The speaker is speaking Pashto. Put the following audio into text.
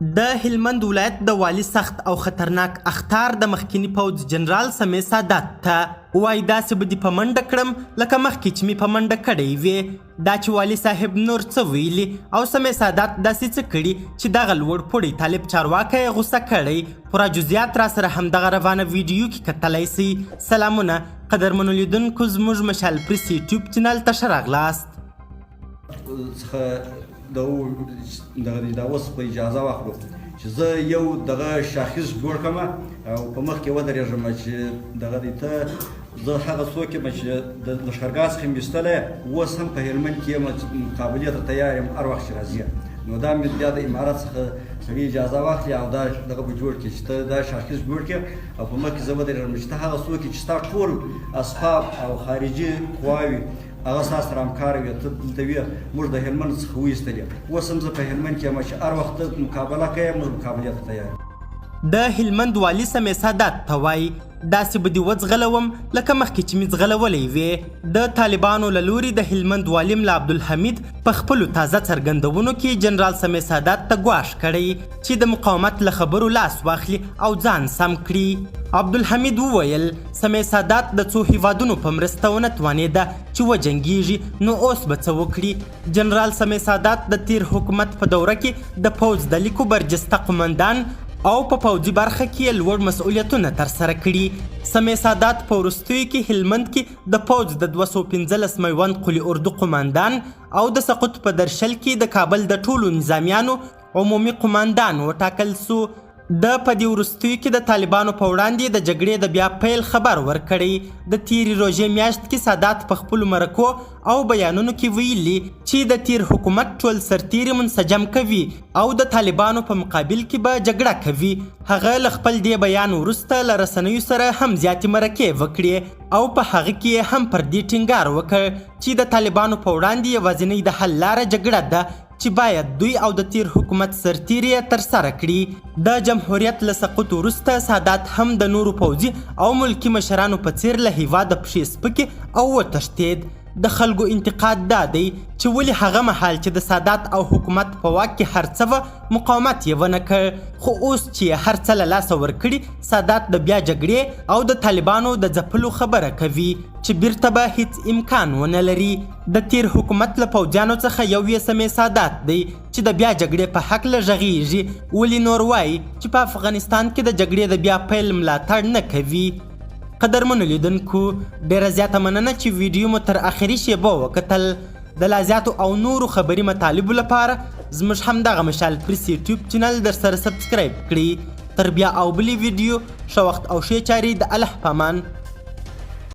د هلمند ولایت د والي سخت او خطرناک اخطار د مخکینی پوځ جنرال سمیع سادات ته وایي داسې به دې په منډه کړم لکه مخکې چې مې په منډه کړی وې. دا چې والي صاحب نور څه ویلي او سمیع سادات داسې څه کړي چې دغه لوړ پوړی طالب چارواکی یې غوسه کړی. پوره جزئیات راسره همدغه روانه ویډیو کې کتلی سئ. سلامونه قدرمنو لیدونکو، زموږ مشال پریس یوټیوب چینل ته ښه راغلاست. دا اوس په اجازه واخلو چې زه یو دغه شاخص جوړ کړم او په مخ کې ودرېږم چې دغه دی ته زه هغه څوک یم چې د لښکرګاه څخه مې ایستلی اوس هم په هلمند کې یم چې مقابلې ته تیار یم هر وخت چې راځي. نو دا مې بیا د امارت څخه سړي اجازه واخلي او دا دغه به جوړ کړي چې ته دا شاخص جوړ کړې او په مخ کې زه ودرېږم چې ته هغه څوک چې ستا ټول اصحاب او خارجي قواوې هغه ستا سره همکاره وي، ته دلته وي، موږ د هلمند څخه وایستلې. اوس هم زه په هلمند کې یم چې هر وخت ته مقابله کوې، موږ مقابلې ته تیار یو. د هلمند والي سمیع سادات ته وایي داسې به دې وځغلوم لکه مخکې چې مې ځغلولی وې. د طالبانو له لوري د هلمند والي ملا عبدالحمید په خپلو تازه څرګندونو کې جنرال سمیع سادات ته ګواښ کړی چې د مقاومت له خبرو لاس واخلي او ځان سم کړي. عبدالحمید وویل سمیع سادات د څو هیوادونو په مرسته ونه توانېده چې وجنګیږي، نو اوس به څه وکړي. جنرال سمیع سادات د تیر حکومت په دوره کې د پوځ د لیکو برجسته قمندان او په پوځي برخه کې لوړ مسؤلیتونه ترسره کړي. سمیع سادات په وروستیو کې هلمند کې د پوځ د 215 میوند قلي اردو قمندان او د سقوط په درشل کې د کابل د ټولو نظامیانو عمومي قمندان وټاکل سو. د په دې وروستیو کې د طالبانو په وړاندې د جګړې د بیا پیل خبر ورکړی. د تیرې روژې میاشت کې سادات په خپلو مرکو او بیانونو کې ویلي چې د تیر حکومت ټول سرتیري منسجم کوي او د طالبانو په مقابل کې به جګړه کوي. هغه له خپل دې بیان وروسته له رسنیو سره هم زیاتې مرکې وکړې او په هغه کې هم پر دې ټینګار وکړ چې د طالبانو په وړاندې یوازینۍ د حل لاره جګړه ده چې باید دوی او د تیر حکومت سرتیري ترسره کړي. د جمهوریت له سقوط وروسته سادات هم د نورو پوځي او ملکي مشرانو په څیر له هیواده پښې سپکې او وتښتېد. د خلکو انتقاد دا دی چې ولې هغه مهال چې د سادات او حکومت په واک کې هر څه وه مقاومت یې ونه کړ، خو اوس چې هر څه له لاسه ورکړي سادات د بیا جګړې او د طالبانو د ځپلو خبره کوي چې بیرته به هیڅ امکان ونه لري. د تیر حکومت له پوځیانو څخه یو یې سمیع سادات دی چې د بیا جګړې په هکله غږیږي، ولې نور وایي چې په افغانستان کې د جګړې د بیا پیل ملاتړ نه کوي. قدرمنو لیدونکو، ډیره زیاته مننه چې ویډیو مو تر اخري شیبو وکتل. د لا زیاتو او نورو خبري مطالبو لپاره زموږ همدغه مشال پریس یوټیوب چینل در سره سبسکرایب کړئ. تر بیا او بلې ویډیو ښه وخت او ښې چارې د الله په امان.